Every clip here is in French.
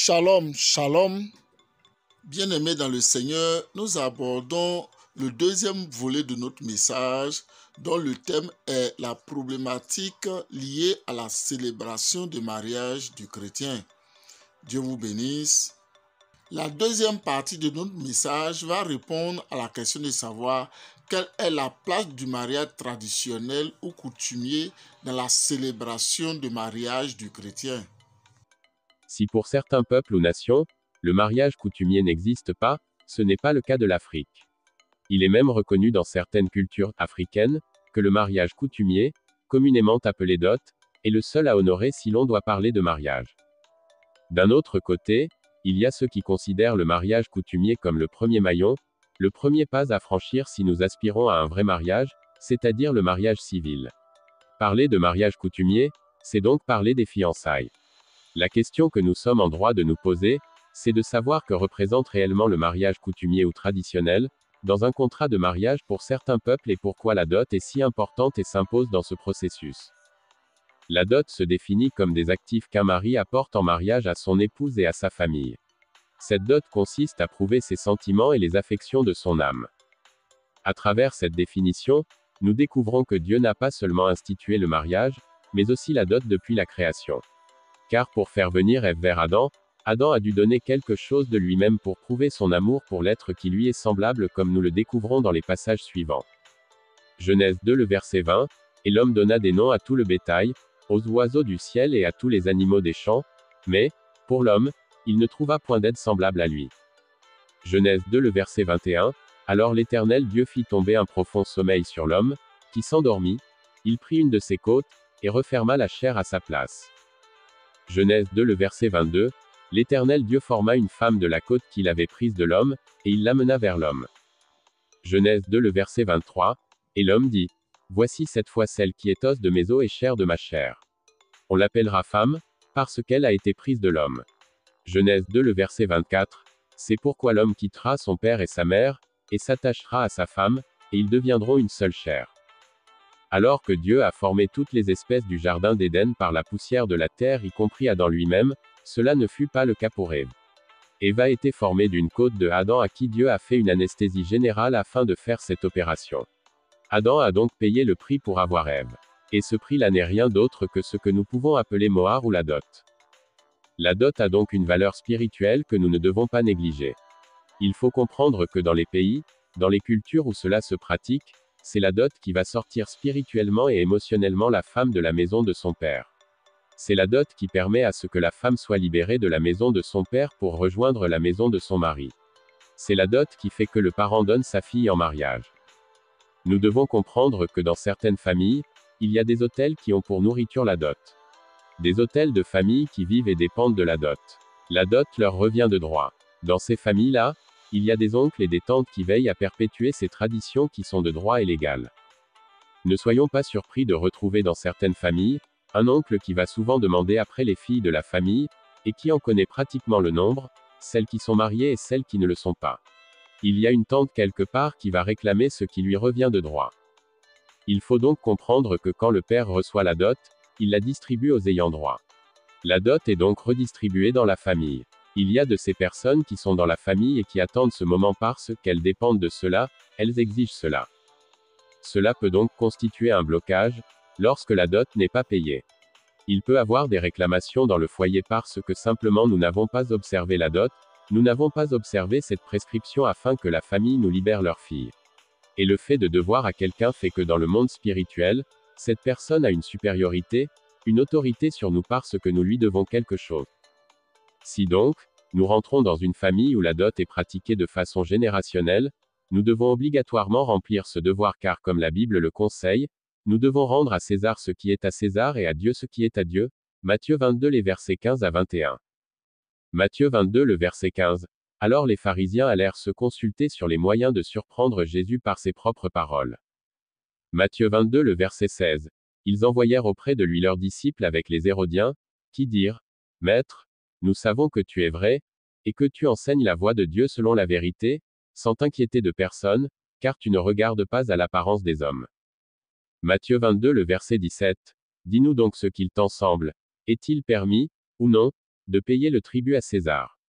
Shalom, shalom. Bien-aimés dans le Seigneur, nous abordons le deuxième volet de notre message dont le thème est la problématique liée à la célébration du mariage du chrétien. Dieu vous bénisse. La deuxième partie de notre message va répondre à la question de savoir quelle est la place du mariage traditionnel ou coutumier dans la célébration du mariage du chrétien. Si pour certains peuples ou nations, le mariage coutumier n'existe pas, ce n'est pas le cas de l'Afrique. Il est même reconnu dans certaines cultures africaines, que le mariage coutumier, communément appelé dot, est le seul à honorer si l'on doit parler de mariage. D'un autre côté, il y a ceux qui considèrent le mariage coutumier comme le premier maillon, le premier pas à franchir si nous aspirons à un vrai mariage, c'est-à-dire le mariage civil. Parler de mariage coutumier, c'est donc parler des fiançailles. La question que nous sommes en droit de nous poser, c'est de savoir que représente réellement le mariage coutumier ou traditionnel, dans un contrat de mariage pour certains peuples et pourquoi la dot est si importante et s'impose dans ce processus. La dot se définit comme des actifs qu'un mari apporte en mariage à son épouse et à sa famille. Cette dot consiste à prouver ses sentiments et les affections de son âme. À travers cette définition, nous découvrons que Dieu n'a pas seulement institué le mariage, mais aussi la dot depuis la création. Car pour faire venir Ève vers Adam, Adam a dû donner quelque chose de lui-même pour prouver son amour pour l'être qui lui est semblable comme nous le découvrons dans les passages suivants. Genèse 2 le verset 20, et l'homme donna des noms à tout le bétail, aux oiseaux du ciel et à tous les animaux des champs, mais, pour l'homme, il ne trouva point d'aide semblable à lui. Genèse 2 le verset 21, alors l'Éternel Dieu fit tomber un profond sommeil sur l'homme, qui s'endormit, il prit une de ses côtes, et referma la chair à sa place. Genèse 2 le verset 22, l'Éternel Dieu forma une femme de la côte qu'il avait prise de l'homme, et il l'amena vers l'homme. Genèse 2 le verset 23, et l'homme dit, voici cette fois celle qui est os de mes os et chair de ma chair. On l'appellera femme, parce qu'elle a été prise de l'homme. Genèse 2 le verset 24, c'est pourquoi l'homme quittera son père et sa mère, et s'attachera à sa femme, et ils deviendront une seule chair. Alors que Dieu a formé toutes les espèces du jardin d'Éden par la poussière de la terre y compris Adam lui-même, cela ne fut pas le cas pour Ève. Ève a été formée d'une côte de Adam à qui Dieu a fait une anesthésie générale afin de faire cette opération. Adam a donc payé le prix pour avoir Ève. Et ce prix-là n'est rien d'autre que ce que nous pouvons appeler mohar ou la dot. La dot a donc une valeur spirituelle que nous ne devons pas négliger. Il faut comprendre que dans les pays, dans les cultures où cela se pratique, c'est la dot qui va sortir spirituellement et émotionnellement la femme de la maison de son père. C'est la dot qui permet à ce que la femme soit libérée de la maison de son père pour rejoindre la maison de son mari. C'est la dot qui fait que le parent donne sa fille en mariage. Nous devons comprendre que dans certaines familles, il y a des autels qui ont pour nourriture la dot. Des autels de famille qui vivent et dépendent de la dot. La dot leur revient de droit. Dans ces familles-là, il y a des oncles et des tantes qui veillent à perpétuer ces traditions qui sont de droit et légales. Ne soyons pas surpris de retrouver dans certaines familles, un oncle qui va souvent demander après les filles de la famille, et qui en connaît pratiquement le nombre, celles qui sont mariées et celles qui ne le sont pas. Il y a une tante quelque part qui va réclamer ce qui lui revient de droit. Il faut donc comprendre que quand le père reçoit la dot, il la distribue aux ayants droit. La dot est donc redistribuée dans la famille. Il y a de ces personnes qui sont dans la famille et qui attendent ce moment parce qu'elles dépendent de cela, elles exigent cela. Cela peut donc constituer un blocage, lorsque la dot n'est pas payée. Il peut avoir des réclamations dans le foyer parce que simplement nous n'avons pas observé la dot, nous n'avons pas observé cette prescription afin que la famille nous libère leur fille. Et le fait de devoir à quelqu'un fait que dans le monde spirituel, cette personne a une supériorité, une autorité sur nous parce que nous lui devons quelque chose. Si donc, nous rentrons dans une famille où la dot est pratiquée de façon générationnelle, nous devons obligatoirement remplir ce devoir car comme la Bible le conseille, nous devons rendre à César ce qui est à César et à Dieu ce qui est à Dieu. Matthieu 22 les versets 15 à 21. Matthieu 22 le verset 15. Alors les pharisiens allèrent se consulter sur les moyens de surprendre Jésus par ses propres paroles. Matthieu 22 le verset 16. Ils envoyèrent auprès de lui leurs disciples avec les Hérodiens, qui dirent, Maître, nous savons que tu es vrai, et que tu enseignes la voie de Dieu selon la vérité, sans t'inquiéter de personne, car tu ne regardes pas à l'apparence des hommes. Matthieu 22 le verset 17. Dis-nous donc ce qu'il t'en semble. Est-il permis, ou non, de payer le tribut à César.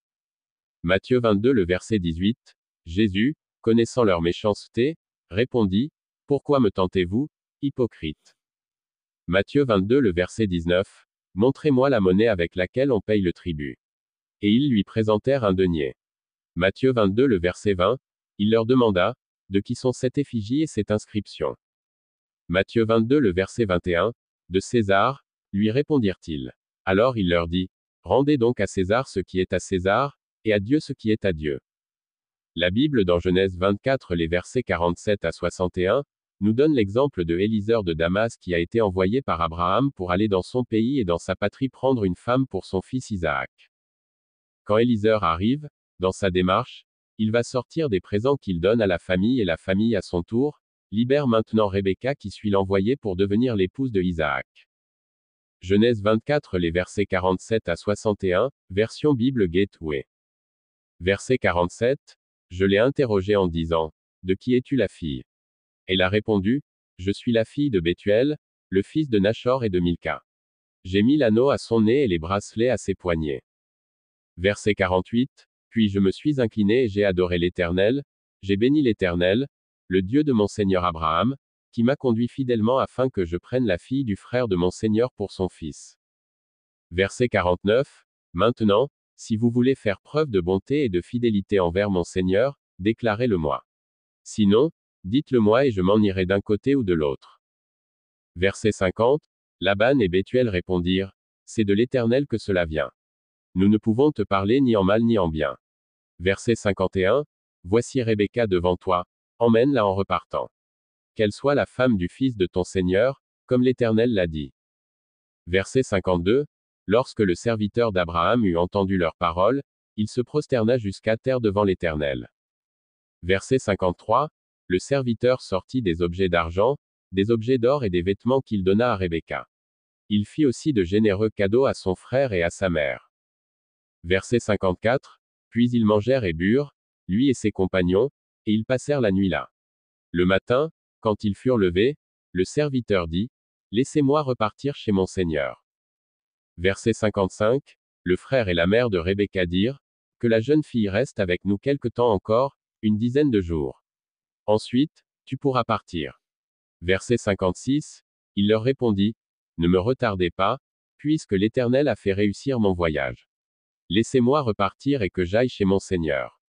Matthieu 22 le verset 18, Jésus, connaissant leur méchanceté, répondit, pourquoi me tentez-vous, hypocrite? Matthieu 22 le verset 19, montrez-moi la monnaie avec laquelle on paye le tribut. Et ils lui présentèrent un denier. Matthieu 22 le verset 20, il leur demanda, de qui sont cette effigie et cette inscription? Matthieu 22 le verset 21, de César, lui répondirent-ils. Alors il leur dit, rendez donc à César ce qui est à César, et à Dieu ce qui est à Dieu. La Bible dans Genèse 24 les versets 47 à 61, nous donne l'exemple de Éliseur de Damas qui a été envoyé par Abraham pour aller dans son pays et dans sa patrie prendre une femme pour son fils Isaac. Quand Éliseur arrive, dans sa démarche, il va sortir des présents qu'il donne à la famille et la famille à son tour, libère maintenant Rebecca qui suit l'envoyé pour devenir l'épouse de Isaac. Genèse 24 les versets 47 à 61, version Bible Gateway. Verset 47, je l'ai interrogée en disant, de qui es-tu la fille? Elle a répondu, je suis la fille de Bethuel, le fils de Nachor et de Milka. J'ai mis l'anneau à son nez et les bracelets à ses poignets. Verset 48, puis je me suis incliné et j'ai adoré l'Éternel, j'ai béni l'Éternel, le Dieu de mon Seigneur Abraham, qui m'a conduit fidèlement afin que je prenne la fille du frère de mon Seigneur pour son fils. Verset 49, maintenant, si vous voulez faire preuve de bonté et de fidélité envers mon Seigneur, déclarez-le-moi. Sinon, dites-le-moi et je m'en irai d'un côté ou de l'autre. Verset 50, Laban et Bethuel répondirent, c'est de l'Éternel que cela vient. Nous ne pouvons te parler ni en mal ni en bien. Verset 51, voici Rebecca devant toi, emmène-la en repartant. Qu'elle soit la femme du fils de ton Seigneur, comme l'Éternel l'a dit. Verset 52, lorsque le serviteur d'Abraham eut entendu leurs paroles, il se prosterna jusqu'à terre devant l'Éternel. Verset 53, le serviteur sortit des objets d'argent, des objets d'or et des vêtements qu'il donna à Rebecca. Il fit aussi de généreux cadeaux à son frère et à sa mère. Verset 54, puis ils mangèrent et burent, lui et ses compagnons, et ils passèrent la nuit là. Le matin, quand ils furent levés, le serviteur dit, laissez-moi repartir chez mon Seigneur. Verset 55, le frère et la mère de Rebecca dirent, que la jeune fille reste avec nous quelque temps encore, une dizaine de jours. Ensuite, tu pourras partir. Verset 56, il leur répondit, ne me retardez pas, puisque l'Éternel a fait réussir mon voyage. Laissez-moi repartir et que j'aille chez mon Seigneur.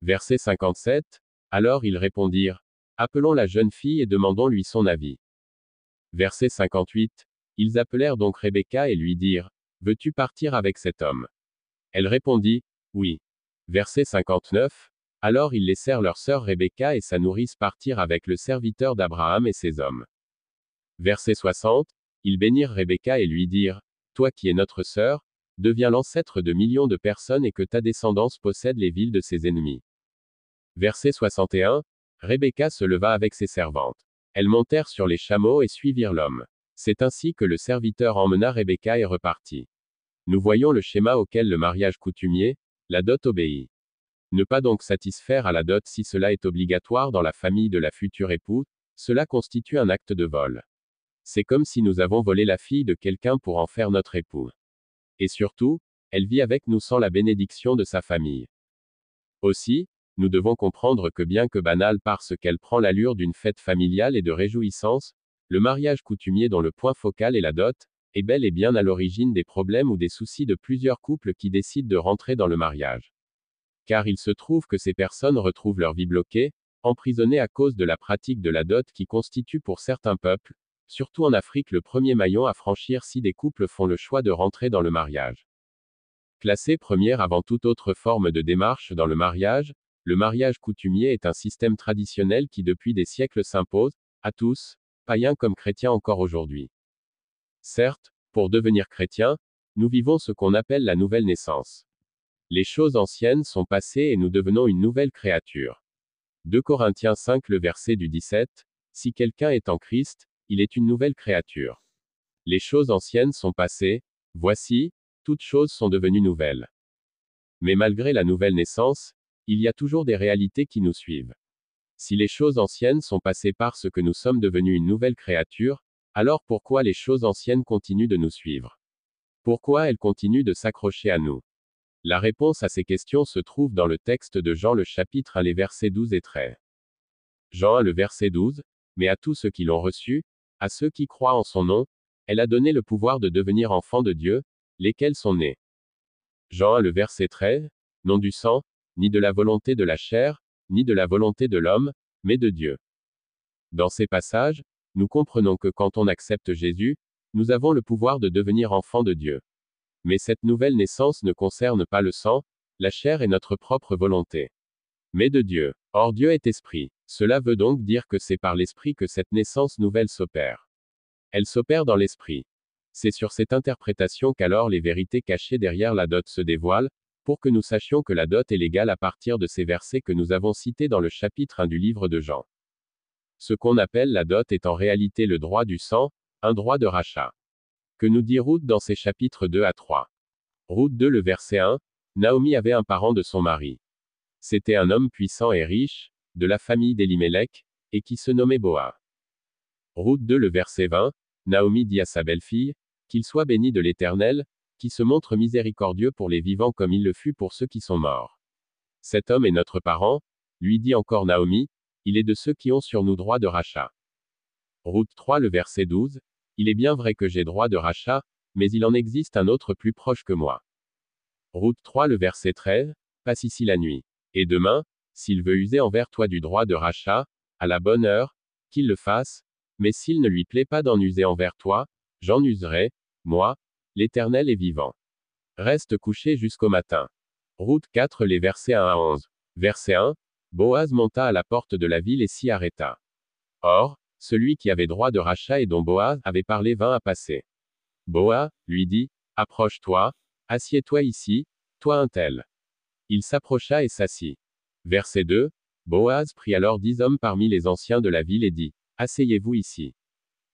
Verset 57, alors ils répondirent, appelons la jeune fille et demandons-lui son avis. Verset 58, ils appelèrent donc Rebecca et lui dirent, veux-tu partir avec cet homme? Elle répondit, oui. Verset 59, alors ils laissèrent leur sœur Rebecca et sa nourrice partir avec le serviteur d'Abraham et ses hommes. Verset 60, ils bénirent Rebecca et lui dirent, toi qui es notre sœur, deviens l'ancêtre de millions de personnes et que ta descendance possède les villes de ses ennemis. Verset 61, Rebecca se leva avec ses servantes. Elles montèrent sur les chameaux et suivirent l'homme. C'est ainsi que le serviteur emmena Rebecca et repartit. Nous voyons le schéma auquel le mariage coutumier, la dot obéit. Ne pas donc satisfaire à la dot si cela est obligatoire dans la famille de la future épouse, cela constitue un acte de vol. C'est comme si nous avons volé la fille de quelqu'un pour en faire notre époux. Et surtout, elle vit avec nous sans la bénédiction de sa famille. Aussi, nous devons comprendre que bien que banal parce qu'elle prend l'allure d'une fête familiale et de réjouissance, le mariage coutumier dont le point focal est la dot, est bel et bien à l'origine des problèmes ou des soucis de plusieurs couples qui décident de rentrer dans le mariage. Car il se trouve que ces personnes retrouvent leur vie bloquée, emprisonnées à cause de la pratique de la dot qui constitue pour certains peuples, surtout en Afrique le premier maillon à franchir si des couples font le choix de rentrer dans le mariage. Classé première avant toute autre forme de démarche dans le mariage coutumier est un système traditionnel qui depuis des siècles s'impose, à tous, païens comme chrétiens encore aujourd'hui. Certes, pour devenir chrétien, nous vivons ce qu'on appelle la nouvelle naissance. Les choses anciennes sont passées et nous devenons une nouvelle créature. 2 Corinthiens 5 le verset du 17, si quelqu'un est en Christ, il est une nouvelle créature. Les choses anciennes sont passées, voici, toutes choses sont devenues nouvelles. Mais malgré la nouvelle naissance, il y a toujours des réalités qui nous suivent. Si les choses anciennes sont passées parce que nous sommes devenus une nouvelle créature, alors pourquoi les choses anciennes continuent de nous suivre? Pourquoi elle continue de s'accrocher à nous? La réponse à ces questions se trouve dans le texte de Jean le chapitre 1 les versets 12 et 13. Jean 1 le verset 12, mais à tous ceux qui l'ont reçu, à ceux qui croient en son nom, elle a donné le pouvoir de devenir enfants de Dieu, lesquels sont nés. Jean 1 le verset 13, non du sang, ni de la volonté de la chair, ni de la volonté de l'homme, mais de Dieu. Dans ces passages, nous comprenons que quand on accepte Jésus, nous avons le pouvoir de devenir enfants de Dieu. Mais cette nouvelle naissance ne concerne pas le sang, la chair et notre propre volonté, mais de Dieu. Or Dieu est esprit. Cela veut donc dire que c'est par l'esprit que cette naissance nouvelle s'opère. Elle s'opère dans l'esprit. C'est sur cette interprétation qu'alors les vérités cachées derrière la dot se dévoilent, pour que nous sachions que la dot est légale à partir de ces versets que nous avons cités dans le chapitre 1 du livre de Jean. Ce qu'on appelle la dot est en réalité le droit du sang, un droit de rachat. Que nous dit Ruth dans ses chapitres 2 à 3. Ruth 2 le verset 1, Naomi avait un parent de son mari. C'était un homme puissant et riche, de la famille d'Elimelech, et qui se nommait Boaz. Ruth 2 le verset 20, Naomi dit à sa belle-fille, qu'il soit béni de l'Éternel, qui se montre miséricordieux pour les vivants comme il le fut pour ceux qui sont morts. Cet homme est notre parent, lui dit encore Naomi, il est de ceux qui ont sur nous droit de rachat. Ruth 3 le verset 12, il est bien vrai que j'ai droit de rachat, mais il en existe un autre plus proche que moi. Ruth 3 le verset 13, passe ici la nuit. Et demain, s'il veut user envers toi du droit de rachat, à la bonne heure, qu'il le fasse, mais s'il ne lui plaît pas d'en user envers toi, j'en userai, moi, l'Éternel est vivant. Reste couché jusqu'au matin. Ruth 4 les versets 1 à 11. Verset 1, Boaz monta à la porte de la ville et s'y arrêta. Or, celui qui avait droit de rachat et dont Boaz avait parlé vint à passer. Boaz, lui dit, approche-toi, assieds-toi ici, toi un tel. Il s'approcha et s'assit. Verset 2, Boaz prit alors 10 hommes parmi les anciens de la ville et dit, asseyez-vous ici.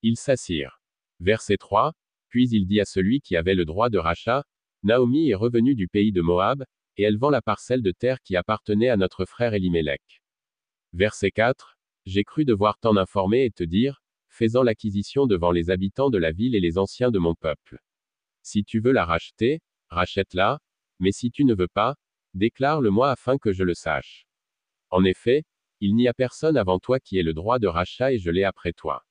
Ils s'assirent. Verset 3, puis il dit à celui qui avait le droit de rachat, Naomi est revenue du pays de Moab, et elle vend la parcelle de terre qui appartenait à notre frère Elimelech. Verset 4, j'ai cru devoir t'en informer et te dire, fais-en l'acquisition devant les habitants de la ville et les anciens de mon peuple. Si tu veux la racheter, rachète-la, mais si tu ne veux pas, déclare-le-moi afin que je le sache. En effet, il n'y a personne avant toi qui ait le droit de rachat et je l'ai après toi.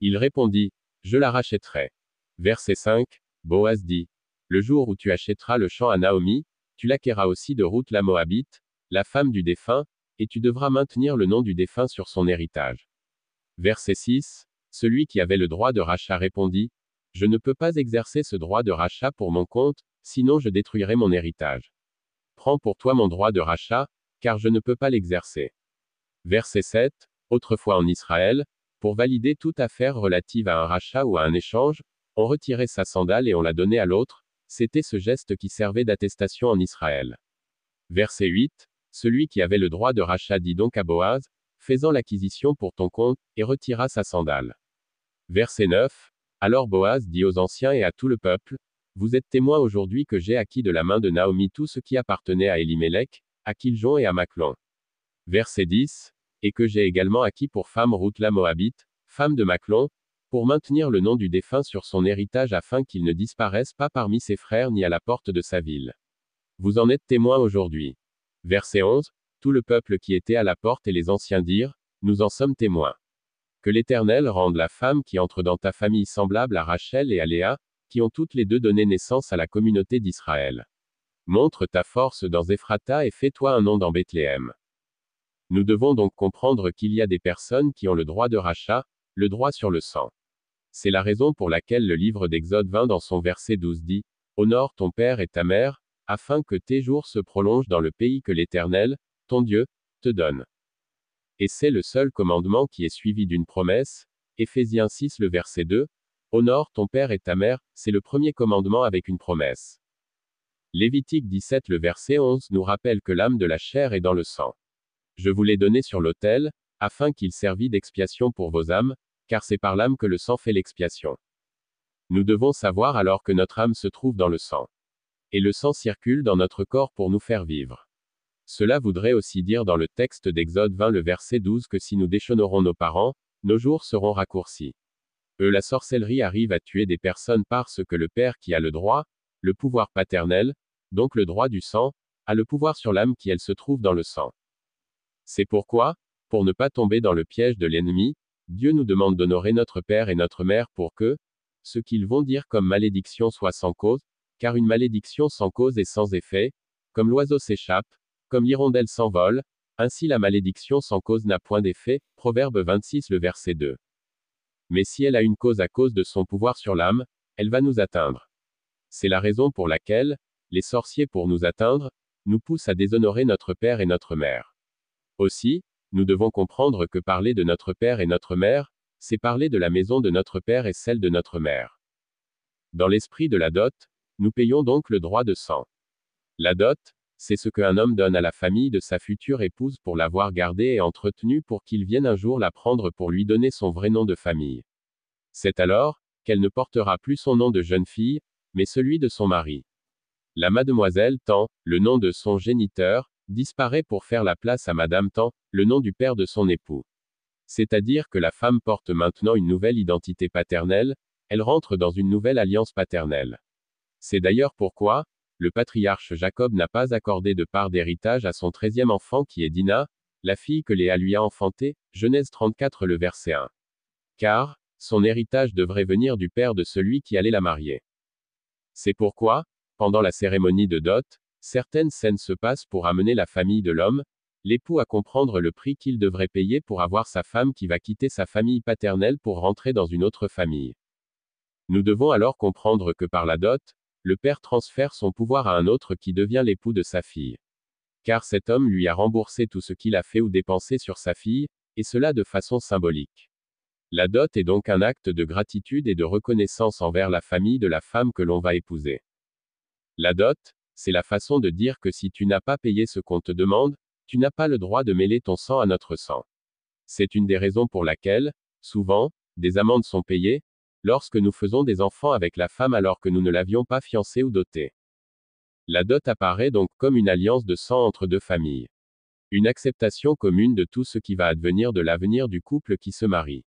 Il répondit, je la rachèterai. Verset 5, Boaz dit, le jour où tu achèteras le champ à Naomi, tu l'acquerras aussi de Ruth la Moabite, la femme du défunt, et tu devras maintenir le nom du défunt sur son héritage. Verset 6, celui qui avait le droit de rachat répondit, je ne peux pas exercer ce droit de rachat pour mon compte, sinon je détruirai mon héritage. Prends pour toi mon droit de rachat, car je ne peux pas l'exercer. Verset 7, autrefois en Israël, pour valider toute affaire relative à un rachat ou à un échange, on retirait sa sandale et on la donnait à l'autre, c'était ce geste qui servait d'attestation en Israël. Verset 8, celui qui avait le droit de rachat dit donc à Boaz, fais-en l'acquisition pour ton compte, et retira sa sandale. Verset 9, alors Boaz dit aux anciens et à tout le peuple, vous êtes témoins aujourd'hui que j'ai acquis de la main de Naomi tout ce qui appartenait à Elimelech, à Kiljon et à Machlon. Verset 10, et que j'ai également acquis pour femme Ruth la Moabite, femme de Machlon, pour maintenir le nom du défunt sur son héritage afin qu'il ne disparaisse pas parmi ses frères ni à la porte de sa ville. Vous en êtes témoins aujourd'hui. Verset 11, tout le peuple qui était à la porte et les anciens dirent, nous en sommes témoins. Que l'Éternel rende la femme qui entre dans ta famille semblable à Rachel et à Léa, qui ont toutes les deux donné naissance à la communauté d'Israël. Montre ta force dans Ephrata et fais-toi un nom dans Bethléem. Nous devons donc comprendre qu'il y a des personnes qui ont le droit de rachat, le droit sur le sang. C'est la raison pour laquelle le livre d'Exode 20 dans son verset 12 dit, honore ton père et ta mère, afin que tes jours se prolongent dans le pays que l'Éternel, ton Dieu, te donne. Et c'est le seul commandement qui est suivi d'une promesse, Éphésiens 6 le verset 2, honore ton père et ta mère, c'est le premier commandement avec une promesse. Lévitique 17 le verset 11 nous rappelle que l'âme de la chair est dans le sang. Je vous l'ai donné sur l'autel, afin qu'il servît d'expiation pour vos âmes, car c'est par l'âme que le sang fait l'expiation. Nous devons savoir alors que notre âme se trouve dans le sang. Et le sang circule dans notre corps pour nous faire vivre. Cela voudrait aussi dire dans le texte d'Exode 20 le verset 12 que si nous déshonорons nos parents, nos jours seront raccourcis. La sorcellerie arrive à tuer des personnes parce que le père qui a le droit, le pouvoir paternel, donc le droit du sang, a le pouvoir sur l'âme qui elle se trouve dans le sang. C'est pourquoi, pour ne pas tomber dans le piège de l'ennemi, Dieu nous demande d'honorer notre père et notre mère pour que, ce qu'ils vont dire comme malédiction soit sans cause, car une malédiction sans cause est sans effet, comme l'oiseau s'échappe, comme l'hirondelle s'envole, ainsi la malédiction sans cause n'a point d'effet. Proverbe 26 le verset 2. Mais si elle a une cause à cause de son pouvoir sur l'âme, elle va nous atteindre. C'est la raison pour laquelle, les sorciers pour nous atteindre, nous poussent à déshonorer notre père et notre mère. Aussi, nous devons comprendre que parler de notre père et notre mère, c'est parler de la maison de notre père et celle de notre mère. Dans l'esprit de la dot, nous payons donc le droit de sang. La dot, c'est ce qu'un homme donne à la famille de sa future épouse pour l'avoir gardée et entretenue pour qu'il vienne un jour la prendre pour lui donner son vrai nom de famille. C'est alors, qu'elle ne portera plus son nom de jeune fille, mais celui de son mari. La mademoiselle Tant, le nom de son géniteur, disparaît pour faire la place à Madame Tant, le nom du père de son époux. C'est-à-dire que la femme porte maintenant une nouvelle identité paternelle, elle rentre dans une nouvelle alliance paternelle. C'est d'ailleurs pourquoi, le patriarche Jacob n'a pas accordé de part d'héritage à son 13e enfant qui est Dina, la fille que Léa lui a enfantée, Genèse 34 le verset 1. Car, son héritage devrait venir du père de celui qui allait la marier. C'est pourquoi, pendant la cérémonie de dot, certaines scènes se passent pour amener la famille de l'homme, l'époux à comprendre le prix qu'il devrait payer pour avoir sa femme qui va quitter sa famille paternelle pour rentrer dans une autre famille. Nous devons alors comprendre que par la dot, le père transfère son pouvoir à un autre qui devient l'époux de sa fille. Car cet homme lui a remboursé tout ce qu'il a fait ou dépensé sur sa fille, et cela de façon symbolique. La dot est donc un acte de gratitude et de reconnaissance envers la famille de la femme que l'on va épouser. La dot, c'est la façon de dire que si tu n'as pas payé ce qu'on te demande, tu n'as pas le droit de mêler ton sang à notre sang. C'est une des raisons pour laquelle, souvent, des amendes sont payées, lorsque nous faisons des enfants avec la femme alors que nous ne l'avions pas fiancée ou dotée. La dot apparaît donc comme une alliance de sang entre deux familles. Une acceptation commune de tout ce qui va advenir de l'avenir du couple qui se marie.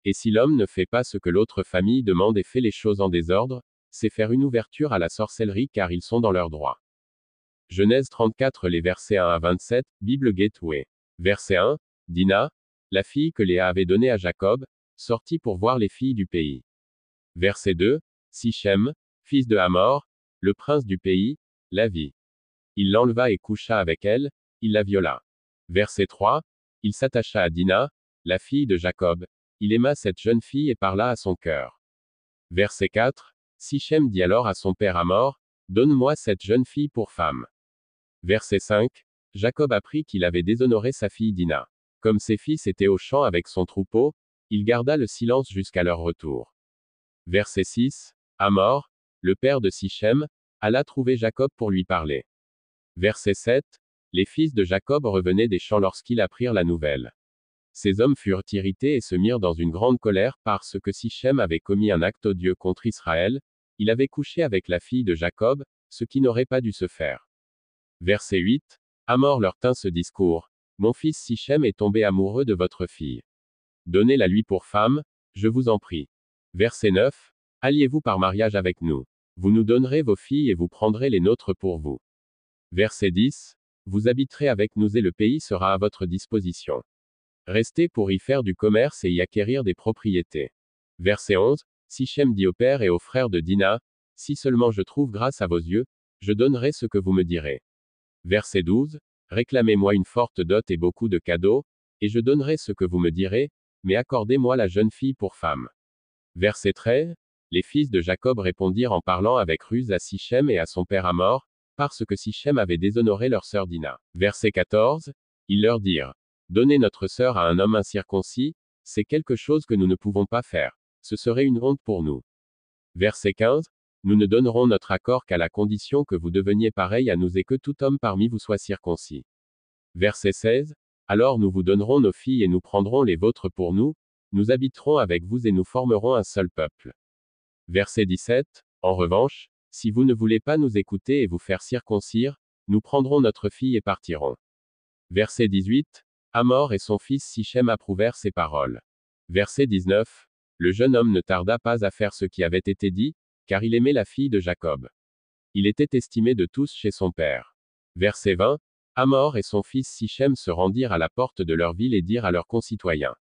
Et si l'homme ne fait pas ce que l'autre famille demande et fait les choses en désordre, c'est faire une ouverture à la sorcellerie car ils sont dans leurs droits. Genèse 34 les versets 1 à 27, Bible Gateway. Verset 1, Dina, la fille que Léa avait donnée à Jacob, sortit pour voir les filles du pays. Verset 2, Sichem, fils de Hamor, le prince du pays, la vit. Il l'enleva et coucha avec elle, il la viola. Verset 3, il s'attacha à Dina, la fille de Jacob, il aima cette jeune fille et parla à son cœur. Verset 4, Sichem dit alors à son père Hamor, donne-moi cette jeune fille pour femme. Verset 5, Jacob apprit qu'il avait déshonoré sa fille Dina. Comme ses fils étaient au champ avec son troupeau, il garda le silence jusqu'à leur retour. Verset 6, Hamor, le père de Sichem, alla trouver Jacob pour lui parler. Verset 7, les fils de Jacob revenaient des champs lorsqu'ils apprirent la nouvelle. Ces hommes furent irrités et se mirent dans une grande colère parce que Sichem avait commis un acte odieux contre Israël, il avait couché avec la fille de Jacob, ce qui n'aurait pas dû se faire. Verset 8, Hamor leur tint ce discours, mon fils Sichem est tombé amoureux de votre fille. Donnez-la lui pour femme, je vous en prie. Verset 9, alliez-vous par mariage avec nous. Vous nous donnerez vos filles et vous prendrez les nôtres pour vous. Verset 10, vous habiterez avec nous et le pays sera à votre disposition. Restez pour y faire du commerce et y acquérir des propriétés. Verset 11, Sichem dit au père et aux frères de Dina, si seulement je trouve grâce à vos yeux, je donnerai ce que vous me direz. Verset 12, réclamez-moi une forte dot et beaucoup de cadeaux, et je donnerai ce que vous me direz, mais accordez-moi la jeune fille pour femme. Verset 13, les fils de Jacob répondirent en parlant avec ruse à Sichem et à son père Hamor, parce que Sichem avait déshonoré leur sœur Dina. Verset 14, ils leur dirent, donnez notre sœur à un homme incirconcis, c'est quelque chose que nous ne pouvons pas faire, ce serait une honte pour nous. Verset 15, nous ne donnerons notre accord qu'à la condition que vous deveniez pareil à nous et que tout homme parmi vous soit circoncis. Verset 16, alors nous vous donnerons nos filles et nous prendrons les vôtres pour nous habiterons avec vous et nous formerons un seul peuple. Verset 17, en revanche, si vous ne voulez pas nous écouter et vous faire circoncire, nous prendrons notre fille et partirons. Verset 18, Hamor et son fils Sichem approuvèrent ces paroles. Verset 19, Le jeune homme ne tarda pas à faire ce qui avait été dit, car il aimait la fille de Jacob. Il était estimé de tous chez son père. Verset 20. Hamor et son fils Sichem se rendirent à la porte de leur ville et dirent à leurs concitoyens.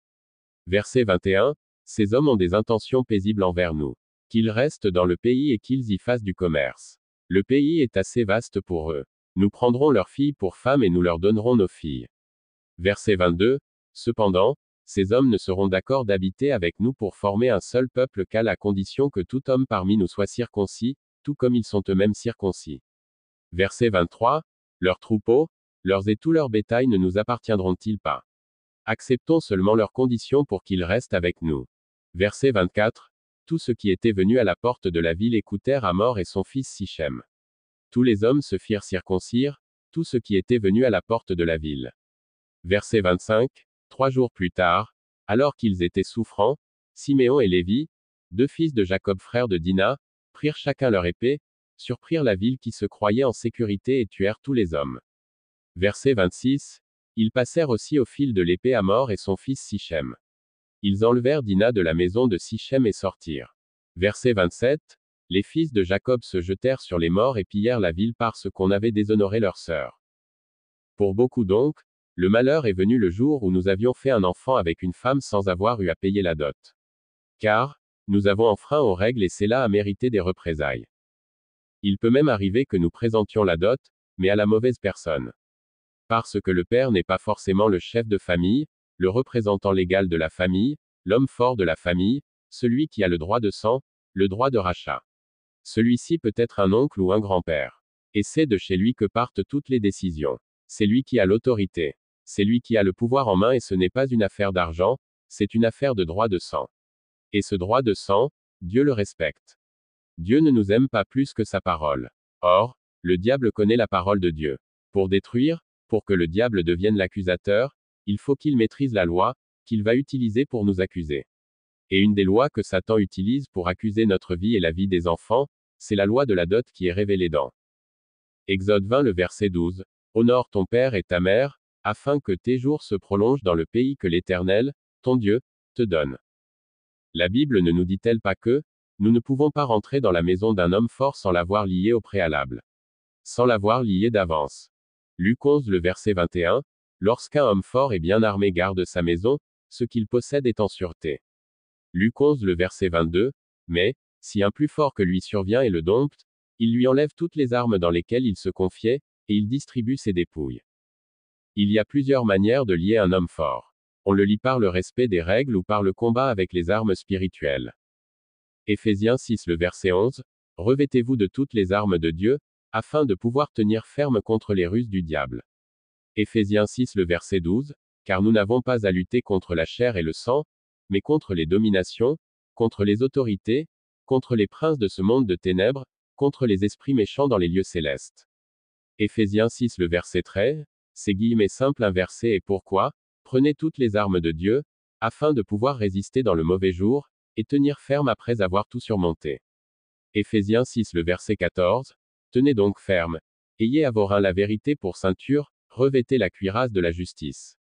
Verset 21. Ces hommes ont des intentions paisibles envers nous. Qu'ils restent dans le pays et qu'ils y fassent du commerce. Le pays est assez vaste pour eux. Nous prendrons leurs filles pour femmes et nous leur donnerons nos filles. Verset 22. Cependant, ces hommes ne seront d'accord d'habiter avec nous pour former un seul peuple qu'à la condition que tout homme parmi nous soit circoncis, tout comme ils sont eux-mêmes circoncis. Verset 23. Leurs troupeaux, leurs et tout leur bétail ne nous appartiendront-ils pas? Acceptons seulement leurs conditions pour qu'ils restent avec nous. Verset 24. Tous ceux qui étaient venus à la porte de la ville écoutèrent Hamor et son fils Sichem. Tous les hommes se firent circoncire, tous ceux qui étaient venus à la porte de la ville. Verset 25. 3 jours plus tard, alors qu'ils étaient souffrants, Siméon et Lévi, deux fils de Jacob frère de Dina, prirent chacun leur épée, surprirent la ville qui se croyait en sécurité et tuèrent tous les hommes. Verset 26. Ils passèrent aussi au fil de l'épée Hamor et son fils Sichem. Ils enlevèrent Dina de la maison de Sichem et sortirent. Verset 27. Les fils de Jacob se jetèrent sur les morts et pillèrent la ville parce qu'on avait déshonoré leur sœur. Pour beaucoup donc, le malheur est venu le jour où nous avions fait un enfant avec une femme sans avoir eu à payer la dot. Car, nous avons enfreint aux règles et cela a mérité des représailles. Il peut même arriver que nous présentions la dot, mais à la mauvaise personne. Parce que le père n'est pas forcément le chef de famille, le représentant légal de la famille, l'homme fort de la famille, celui qui a le droit de sang, le droit de rachat. Celui-ci peut être un oncle ou un grand-père. Et c'est de chez lui que partent toutes les décisions. C'est lui qui a l'autorité. C'est lui qui a le pouvoir en main et ce n'est pas une affaire d'argent, c'est une affaire de droit de sang. Et ce droit de sang, Dieu le respecte. Dieu ne nous aime pas plus que sa parole. Or, le diable connaît la parole de Dieu. Pour détruire, pour que le diable devienne l'accusateur, il faut qu'il maîtrise la loi, qu'il va utiliser pour nous accuser. Et une des lois que Satan utilise pour accuser notre vie et la vie des enfants, c'est la loi de la dot qui est révélée dans Exode 20 le verset 12. Honore ton père et ta mère, afin que tes jours se prolongent dans le pays que l'Éternel, ton Dieu, te donne. La Bible ne nous dit-elle pas que, nous ne pouvons pas rentrer dans la maison d'un homme fort sans l'avoir lié au préalable. Sans l'avoir lié d'avance. Luc 11 le verset 21. Lorsqu'un homme fort et bien armé garde sa maison, ce qu'il possède est en sûreté. Luc 11 le verset 22. Mais, si un plus fort que lui survient et le dompte, il lui enlève toutes les armes dans lesquelles il se confiait, et il distribue ses dépouilles. Il y a plusieurs manières de lier un homme fort. On le lie par le respect des règles ou par le combat avec les armes spirituelles. Éphésiens 6 le verset 11. Revêtez-vous de toutes les armes de Dieu, afin de pouvoir tenir ferme contre les ruses du diable. Éphésiens 6 le verset 12. Car nous n'avons pas à lutter contre la chair et le sang, mais contre les dominations, contre les autorités, contre les princes de ce monde de ténèbres, contre les esprits méchants dans les lieux célestes. Éphésiens 6 le verset 13, c'est guillemets simple inversé et pourquoi, prenez toutes les armes de Dieu, afin de pouvoir résister dans le mauvais jour, et tenir ferme après avoir tout surmonté. Éphésiens 6 le verset 14, tenez donc ferme, ayez à vos reins la vérité pour ceinture, revêtez la cuirasse de la justice.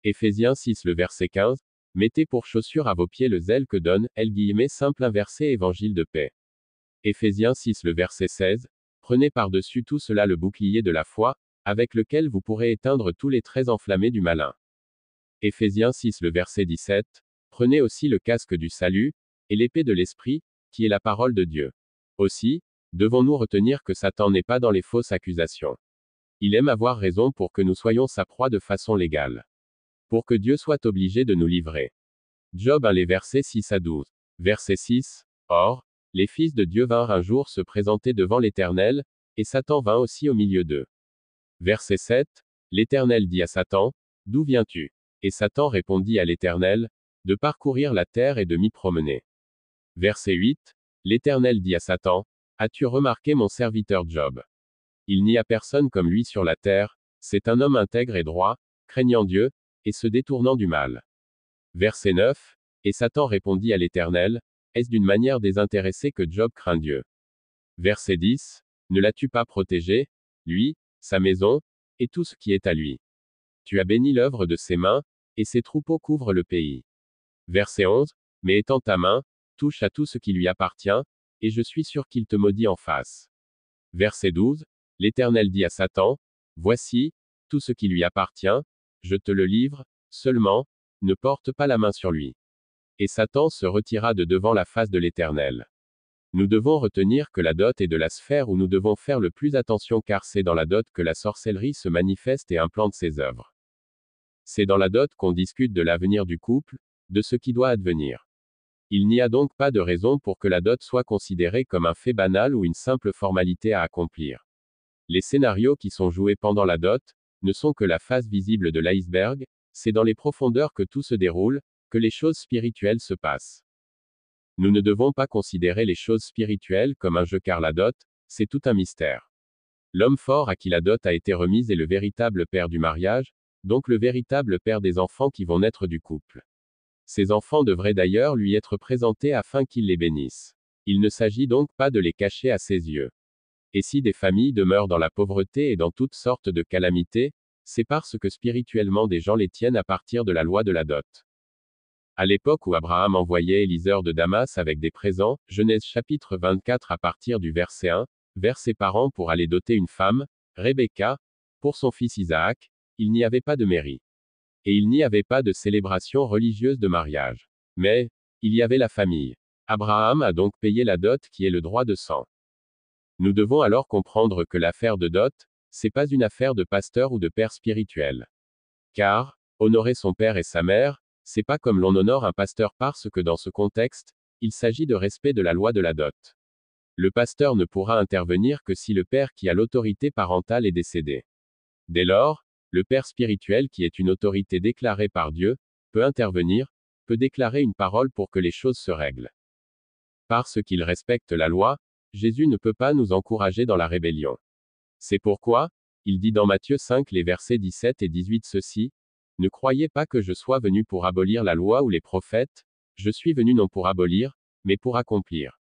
Éphésiens 6 le verset 15, mettez pour chaussure à vos pieds le zèle que donne, simple inversé évangile de paix. Éphésiens 6 le verset 16, prenez par-dessus tout cela le bouclier de la foi, avec lequel vous pourrez éteindre tous les traits enflammés du malin. Éphésiens 6 le verset 17, prenez aussi le casque du salut, et l'épée de l'esprit, qui est la parole de Dieu. Aussi, devons-nous retenir que Satan n'est pas dans les fausses accusations. Il aime avoir raison pour que nous soyons sa proie de façon légale. Pour que Dieu soit obligé de nous livrer. Job 1 les versets 6 à 12. Verset 6. Or, les fils de Dieu vinrent un jour se présenter devant l'Éternel, et Satan vint aussi au milieu d'eux. Verset 7. L'Éternel dit à Satan, d'où viens-tu? Et Satan répondit à l'Éternel, de parcourir la terre et de m'y promener. Verset 8. L'Éternel dit à Satan, as-tu remarqué mon serviteur Job? Il n'y a personne comme lui sur la terre, c'est un homme intègre et droit, craignant Dieu, et se détournant du mal. Verset 9. Et Satan répondit à l'Éternel, est-ce d'une manière désintéressée que Job craint Dieu? Verset 10. Ne l'as-tu pas protégé, lui, sa maison, et tout ce qui est à lui? Tu as béni l'œuvre de ses mains, et ses troupeaux couvrent le pays. Verset 11. Mais étends ta main, touche à tout ce qui lui appartient, et je suis sûr qu'il te maudit en face. Verset 12. L'Éternel dit à Satan, voici, tout ce qui lui appartient, je te le livre, seulement, ne porte pas la main sur lui. Et Satan se retira de devant la face de l'Éternel. Nous devons retenir que la dot est de la sphère où nous devons faire le plus attention car c'est dans la dot que la sorcellerie se manifeste et implante ses œuvres. C'est dans la dot qu'on discute de l'avenir du couple, de ce qui doit advenir. Il n'y a donc pas de raison pour que la dot soit considérée comme un fait banal ou une simple formalité à accomplir. Les scénarios qui sont joués pendant la dot ne sont que la face visible de l'iceberg, c'est dans les profondeurs que tout se déroule, que les choses spirituelles se passent. Nous ne devons pas considérer les choses spirituelles comme un jeu car la dot, c'est tout un mystère. L'homme fort à qui la dot a été remise est le véritable père du mariage, donc le véritable père des enfants qui vont naître du couple. Ces enfants devraient d'ailleurs lui être présentés afin qu'il les bénisse. Il ne s'agit donc pas de les cacher à ses yeux. Et si des familles demeurent dans la pauvreté et dans toutes sortes de calamités, c'est parce que spirituellement des gens les tiennent à partir de la loi de la dot. À l'époque où Abraham envoyait Éliseur de Damas avec des présents, Genèse chapitre 24 à partir du verset 1, vers ses parents pour aller doter une femme, Rebecca, pour son fils Isaac, il n'y avait pas de mairie. Et il n'y avait pas de célébration religieuse de mariage. Mais, il y avait la famille. Abraham a donc payé la dot qui est le droit de sang. Nous devons alors comprendre que l'affaire de dot, c'est pas une affaire de pasteur ou de père spirituel. Car, honorer son père et sa mère, c'est pas comme l'on honore un pasteur parce que dans ce contexte, il s'agit de respect de la loi de la dot. Le pasteur ne pourra intervenir que si le père qui a l'autorité parentale est décédé. Dès lors, le père spirituel qui est une autorité déclarée par Dieu, peut intervenir, peut déclarer une parole pour que les choses se règlent. Parce qu'il respecte la loi, Jésus ne peut pas nous encourager dans la rébellion. C'est pourquoi, il dit dans Matthieu 5 les versets 17 et 18 ceci, « Ne croyez pas que je sois venu pour abolir la loi ou les prophètes, je suis venu non pour abolir, mais pour accomplir.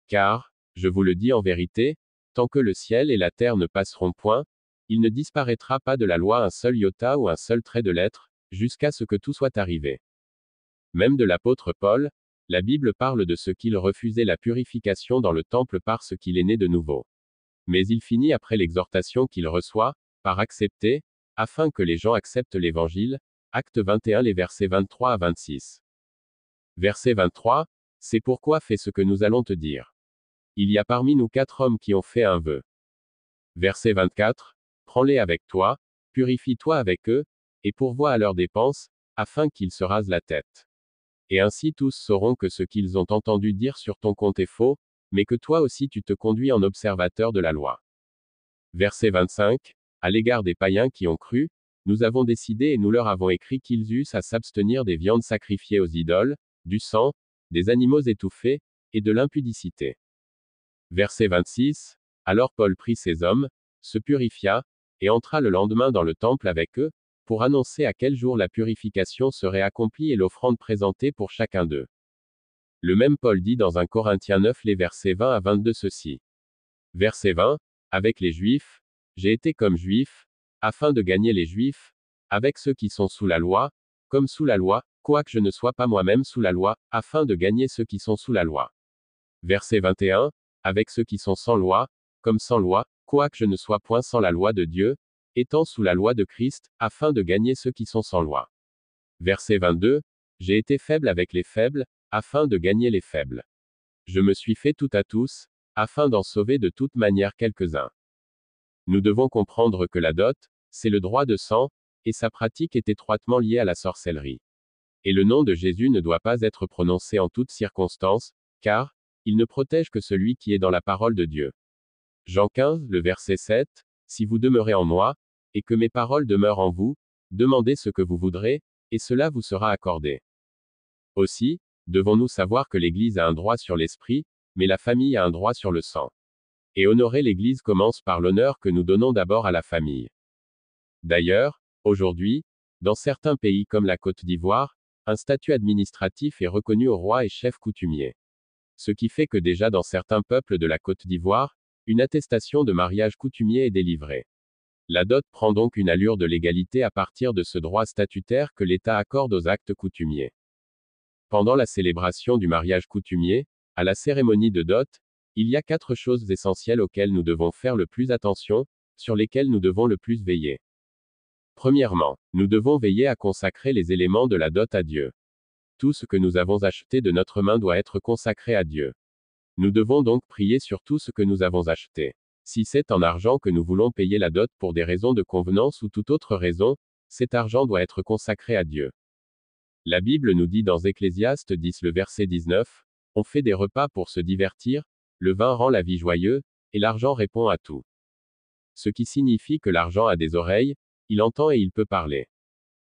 Car, je vous le dis en vérité, tant que le ciel et la terre ne passeront point, il ne disparaîtra pas de la loi un seul iota ou un seul trait de lettre, jusqu'à ce que tout soit arrivé. » Même de l'apôtre Paul, la Bible parle de ce qu'il refusait la purification dans le temple parce qu'il est né de nouveau. Mais il finit après l'exhortation qu'il reçoit, par accepter, afin que les gens acceptent l'évangile, Acte 21 les versets 23 à 26. Verset 23, c'est pourquoi fais ce que nous allons te dire. Il y a parmi nous 4 hommes qui ont fait un vœu. Verset 24, prends-les avec toi, purifie-toi avec eux, et pourvois à leurs dépenses, afin qu'ils se rasent la tête. Et ainsi tous sauront que ce qu'ils ont entendu dire sur ton compte est faux, mais que toi aussi tu te conduis en observateur de la loi. Verset 25, à l'égard des païens qui ont cru, nous avons décidé et nous leur avons écrit qu'ils eussent à s'abstenir des viandes sacrifiées aux idoles, du sang, des animaux étouffés, et de l'impudicité. Verset 26, alors Paul prit ces hommes, se purifia, et entra le lendemain dans le temple avec eux, pour annoncer à quel jour la purification serait accomplie et l'offrande présentée pour chacun d'eux. Le même Paul dit dans 1 Corinthiens 9 les versets 20 à 22 ceci. Verset 20, avec les Juifs, j'ai été comme Juif, afin de gagner les Juifs, avec ceux qui sont sous la loi, comme sous la loi, quoique je ne sois pas moi-même sous la loi, afin de gagner ceux qui sont sous la loi. Verset 21, avec ceux qui sont sans loi, comme sans loi, quoique je ne sois point sans la loi de Dieu, étant sous la loi de Christ, afin de gagner ceux qui sont sans loi. Verset 22, j'ai été faible avec les faibles, afin de gagner les faibles. Je me suis fait tout à tous, afin d'en sauver de toute manière quelques-uns. Nous devons comprendre que la dot, c'est le droit de sang, et sa pratique est étroitement liée à la sorcellerie. Et le nom de Jésus ne doit pas être prononcé en toutes circonstances, car, il ne protège que celui qui est dans la parole de Dieu. Jean 15, le verset 7, si vous demeurez en moi, et que mes paroles demeurent en vous, demandez ce que vous voudrez, et cela vous sera accordé. Aussi, devons-nous savoir que l'Église a un droit sur l'esprit, mais la famille a un droit sur le sang. Et honorer l'Église commence par l'honneur que nous donnons d'abord à la famille. D'ailleurs, aujourd'hui, dans certains pays comme la Côte d'Ivoire, un statut administratif est reconnu au roi et chef coutumier. Ce qui fait que déjà dans certains peuples de la Côte d'Ivoire, une attestation de mariage coutumier est délivrée. La dot prend donc une allure de légalité à partir de ce droit statutaire que l'État accorde aux actes coutumiers. Pendant la célébration du mariage coutumier, à la cérémonie de dot, il y a 4 choses essentielles auxquelles nous devons faire le plus attention, sur lesquelles nous devons le plus veiller. Premièrement, nous devons veiller à consacrer les éléments de la dot à Dieu. Tout ce que nous avons acheté de notre main doit être consacré à Dieu. Nous devons donc prier sur tout ce que nous avons acheté. Si c'est en argent que nous voulons payer la dot pour des raisons de convenance ou toute autre raison, cet argent doit être consacré à Dieu. La Bible nous dit dans Ecclésiaste 10 le verset 19, « On fait des repas pour se divertir, le vin rend la vie joyeuse, et l'argent répond à tout. » Ce qui signifie que l'argent a des oreilles, il entend et il peut parler.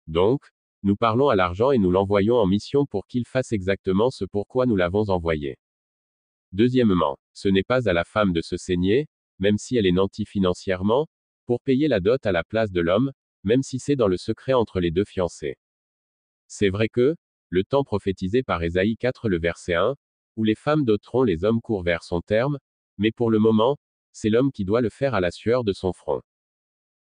Donc, nous parlons à l'argent et nous l'envoyons en mission pour qu'il fasse exactement ce pourquoi nous l'avons envoyé. Deuxièmement, ce n'est pas à la femme de se saigner, même si elle est nantie financièrement, pour payer la dot à la place de l'homme, même si c'est dans le secret entre les deux fiancés. C'est vrai que, le temps prophétisé par Ésaïe 4 le verset 1, où les femmes doteront les hommes court vers son terme, mais pour le moment, c'est l'homme qui doit le faire à la sueur de son front.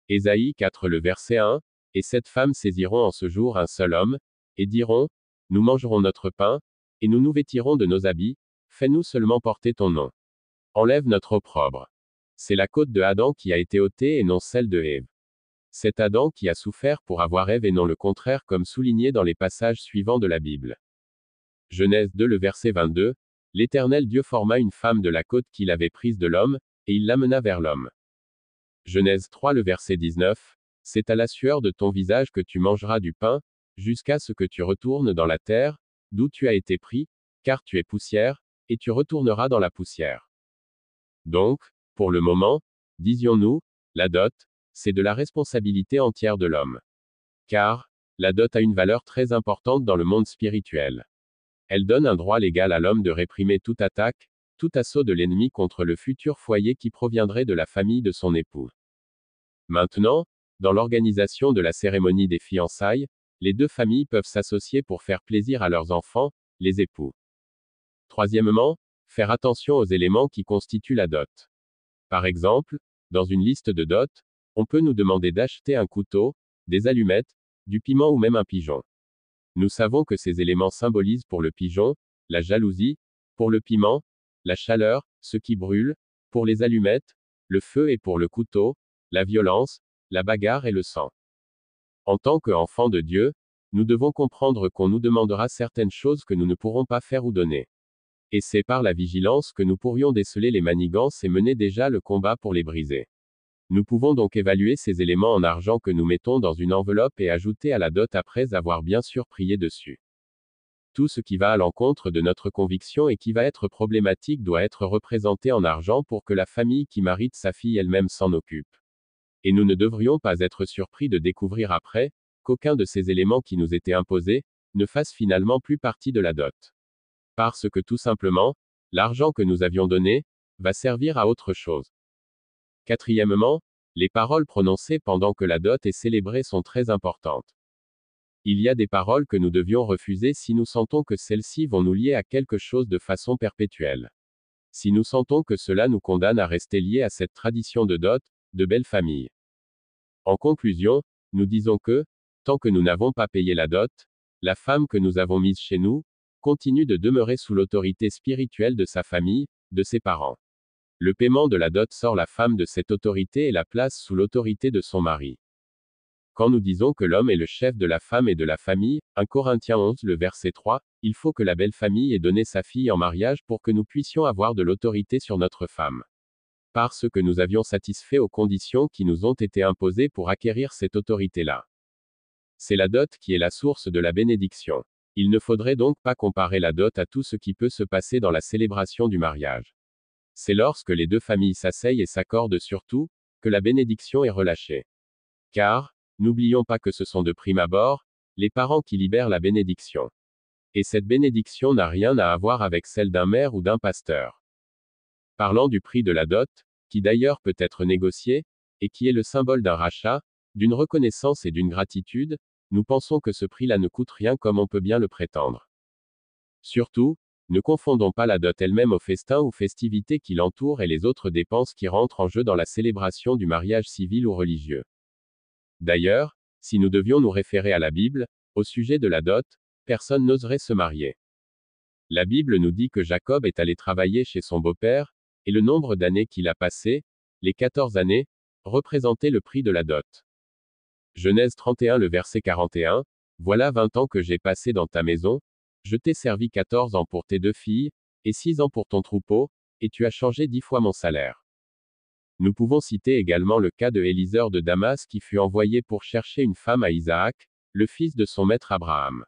Ésaïe 4 le verset 1, et 7 femmes saisiront en ce jour un seul homme, et diront, nous mangerons notre pain, et nous nous vêtirons de nos habits, fais-nous seulement porter ton nom. Enlève notre opprobre. C'est la côte de Adam qui a été ôtée et non celle de Ève. C'est Adam qui a souffert pour avoir Ève et non le contraire comme souligné dans les passages suivants de la Bible. Genèse 2 le verset 22, l'Éternel Dieu forma une femme de la côte qu'il avait prise de l'homme, et il l'amena vers l'homme. Genèse 3 le verset 19, c'est à la sueur de ton visage que tu mangeras du pain, jusqu'à ce que tu retournes dans la terre, d'où tu as été pris, car tu es poussière, et tu retourneras dans la poussière. Donc, pour le moment, disions-nous, la dot, c'est de la responsabilité entière de l'homme. Car, la dot a une valeur très importante dans le monde spirituel. Elle donne un droit légal à l'homme de réprimer toute attaque, tout assaut de l'ennemi contre le futur foyer qui proviendrait de la famille de son époux. Maintenant, dans l'organisation de la cérémonie des fiançailles, les deux familles peuvent s'associer pour faire plaisir à leurs enfants, les époux. Troisièmement, faire attention aux éléments qui constituent la dot. Par exemple, dans une liste de dot, on peut nous demander d'acheter un couteau, des allumettes, du piment ou même un pigeon. Nous savons que ces éléments symbolisent pour le pigeon, la jalousie, pour le piment, la chaleur, ce qui brûle, pour les allumettes, le feu et pour le couteau, la violence, la bagarre et le sang. En tant qu'enfants de Dieu, nous devons comprendre qu'on nous demandera certaines choses que nous ne pourrons pas faire ou donner. Et c'est par la vigilance que nous pourrions déceler les manigances et mener déjà le combat pour les briser. Nous pouvons donc évaluer ces éléments en argent que nous mettons dans une enveloppe et ajouter à la dot après avoir bien sûr prié dessus. Tout ce qui va à l'encontre de notre conviction et qui va être problématique doit être représenté en argent pour que la famille qui marie sa fille elle-même s'en occupe. Et nous ne devrions pas être surpris de découvrir après, qu'aucun de ces éléments qui nous étaient imposés, ne fasse finalement plus partie de la dot. Parce que tout simplement, l'argent que nous avions donné, va servir à autre chose. Quatrièmement, les paroles prononcées pendant que la dot est célébrée sont très importantes. Il y a des paroles que nous devions refuser si nous sentons que celles-ci vont nous lier à quelque chose de façon perpétuelle. Si nous sentons que cela nous condamne à rester liés à cette tradition de dot, de belle famille. En conclusion, nous disons que, tant que nous n'avons pas payé la dot, la femme que nous avons mise chez nous, continue de demeurer sous l'autorité spirituelle de sa famille, de ses parents. Le paiement de la dot sort la femme de cette autorité et la place sous l'autorité de son mari. Quand nous disons que l'homme est le chef de la femme et de la famille, 1 Corinthiens 11 le verset 3, il faut que la belle famille ait donné sa fille en mariage pour que nous puissions avoir de l'autorité sur notre femme. Parce que nous avions satisfait aux conditions qui nous ont été imposées pour acquérir cette autorité-là. C'est la dot qui est la source de la bénédiction. Il ne faudrait donc pas comparer la dot à tout ce qui peut se passer dans la célébration du mariage. C'est lorsque les deux familles s'asseyent et s'accordent sur tout, que la bénédiction est relâchée. Car, n'oublions pas que ce sont de prime abord, les parents qui libèrent la bénédiction. Et cette bénédiction n'a rien à voir avec celle d'un maire ou d'un pasteur. Parlant du prix de la dot, qui d'ailleurs peut être négocié, et qui est le symbole d'un rachat, d'une reconnaissance et d'une gratitude, nous pensons que ce prix-là ne coûte rien comme on peut bien le prétendre. Surtout, ne confondons pas la dot elle-même aux festins ou festivités qui l'entourent et les autres dépenses qui rentrent en jeu dans la célébration du mariage civil ou religieux. D'ailleurs, si nous devions nous référer à la Bible, au sujet de la dot, personne n'oserait se marier. La Bible nous dit que Jacob est allé travailler chez son beau-père, et le nombre d'années qu'il a passé, les 14 années, représentait le prix de la dot. Genèse 31 le verset 41, voilà 20 ans que j'ai passé dans ta maison, je t'ai servi 14 ans pour tes 2 filles, et 6 ans pour ton troupeau, et tu as changé 10 fois mon salaire. Nous pouvons citer également le cas de Éliseur de Damas qui fut envoyé pour chercher une femme à Isaac, le fils de son maître Abraham.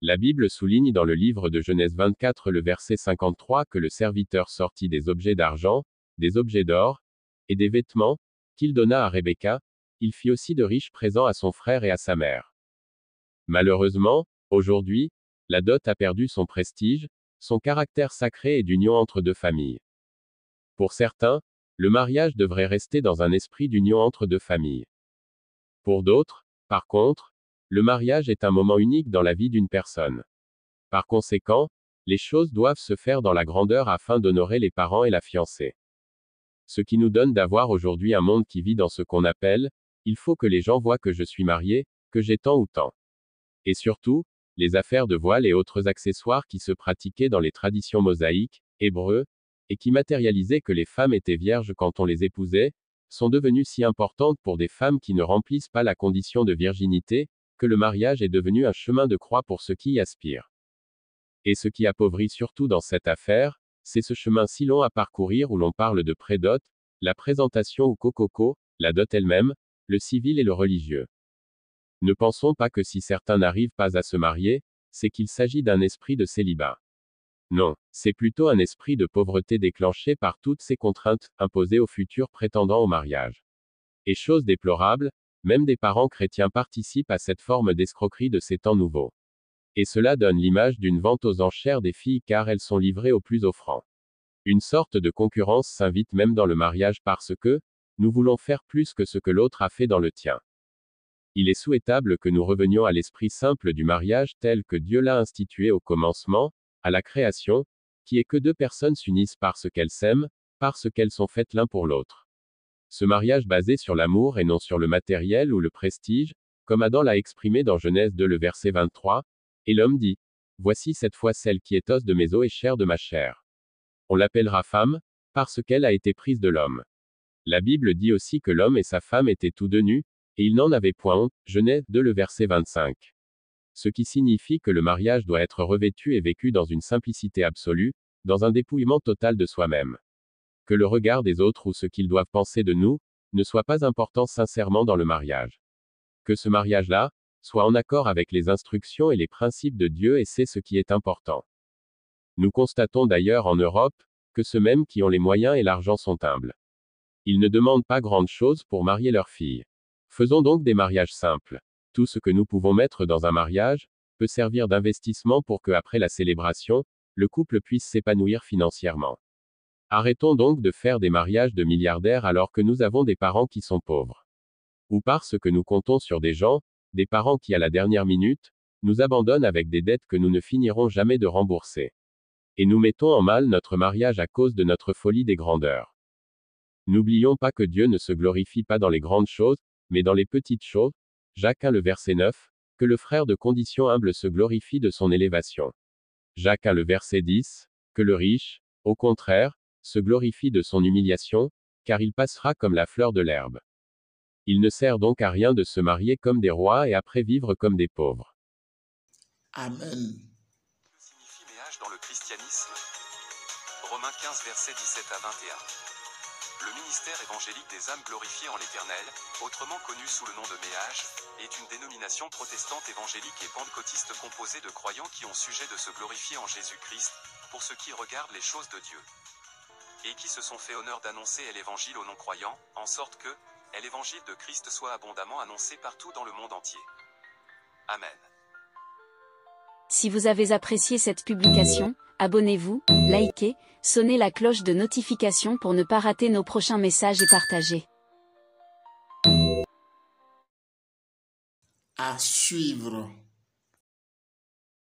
La Bible souligne dans le livre de Genèse 24 le verset 53 que le serviteur sortit des objets d'argent, des objets d'or, et des vêtements, qu'il donna à Rebecca, il fit aussi de riches présents à son frère et à sa mère. Malheureusement, aujourd'hui, la dot a perdu son prestige, son caractère sacré et d'union entre 2 familles. Pour certains, le mariage devrait rester dans un esprit d'union entre 2 familles. Pour d'autres, par contre, le mariage est un moment unique dans la vie d'une personne. Par conséquent, les choses doivent se faire dans la grandeur afin d'honorer les parents et la fiancée. Ce qui nous donne d'avoir aujourd'hui un monde qui vit dans ce qu'on appelle, il faut que les gens voient que je suis marié, que j'ai tant ou tant. Et surtout, les affaires de voile et autres accessoires qui se pratiquaient dans les traditions mosaïques, hébreux, et qui matérialisaient que les femmes étaient vierges quand on les épousait, sont devenues si importantes pour des femmes qui ne remplissent pas la condition de virginité, que le mariage est devenu un chemin de croix pour ceux qui y aspirent. Et ce qui appauvrit surtout dans cette affaire, c'est ce chemin si long à parcourir où l'on parle de prédot, la présentation ou cococo, la dot elle-même, le civil et le religieux. Ne pensons pas que si certains n'arrivent pas à se marier, c'est qu'il s'agit d'un esprit de célibat. Non, c'est plutôt un esprit de pauvreté déclenché par toutes ces contraintes imposées aux futurs prétendants au mariage. Et chose déplorable, même des parents chrétiens participent à cette forme d'escroquerie de ces temps nouveaux. Et cela donne l'image d'une vente aux enchères des filles car elles sont livrées au plus offrant. Une sorte de concurrence s'invite même dans le mariage parce que, nous voulons faire plus que ce que l'autre a fait dans le tien. Il est souhaitable que nous revenions à l'esprit simple du mariage tel que Dieu l'a institué au commencement, à la création, qui est que 2 personnes s'unissent parce qu'elles s'aiment, parce qu'elles sont faites l'un pour l'autre. Ce mariage basé sur l'amour et non sur le matériel ou le prestige, comme Adam l'a exprimé dans Genèse 2 le verset 23, et l'homme dit, voici cette fois celle qui est os de mes os et chair de ma chair. On l'appellera femme, parce qu'elle a été prise de l'homme. La Bible dit aussi que l'homme et sa femme étaient tous 2 nus, et ils n'en avaient point honte, Genèse 2 le verset 25. Ce qui signifie que le mariage doit être revêtu et vécu dans une simplicité absolue, dans un dépouillement total de soi-même. Que le regard des autres ou ce qu'ils doivent penser de nous, ne soit pas important sincèrement dans le mariage. Que ce mariage-là, soit en accord avec les instructions et les principes de Dieu et c'est ce qui est important. Nous constatons d'ailleurs en Europe, que ceux-mêmes qui ont les moyens et l'argent sont humbles. Ils ne demandent pas grande chose pour marier leurs filles. Faisons donc des mariages simples. Tout ce que nous pouvons mettre dans un mariage, peut servir d'investissement pour que après la célébration, le couple puisse s'épanouir financièrement. Arrêtons donc de faire des mariages de milliardaires alors que nous avons des parents qui sont pauvres. Ou parce que nous comptons sur des gens, des parents qui à la dernière minute, nous abandonnent avec des dettes que nous ne finirons jamais de rembourser. Et nous mettons en mal notre mariage à cause de notre folie des grandeurs. N'oublions pas que Dieu ne se glorifie pas dans les grandes choses, mais dans les petites choses, Jacques 1 le verset 9, que le frère de condition humble se glorifie de son élévation. Jacques 1 le verset 10, que le riche, au contraire, se glorifie de son humiliation, car il passera comme la fleur de l'herbe. Il ne sert donc à rien de se marier comme des rois et après vivre comme des pauvres. Amen. Que signifie méage dans le christianisme? Romains 15 versets 17 à 21. Le ministère évangélique des âmes glorifiées en l'Éternel, autrement connu sous le nom de méage, est une dénomination protestante évangélique et pentecôtiste composée de croyants qui ont sujet de se glorifier en Jésus-Christ, pour ce qui regarde les choses de Dieu. Et qui se sont fait honneur d'annoncer l'évangile aux non-croyants, en sorte que l'évangile de Christ soit abondamment annoncé partout dans le monde entier. Amen. Si vous avez apprécié cette publication, abonnez-vous, likez, sonnez la cloche de notification pour ne pas rater nos prochains messages et partagez. À suivre.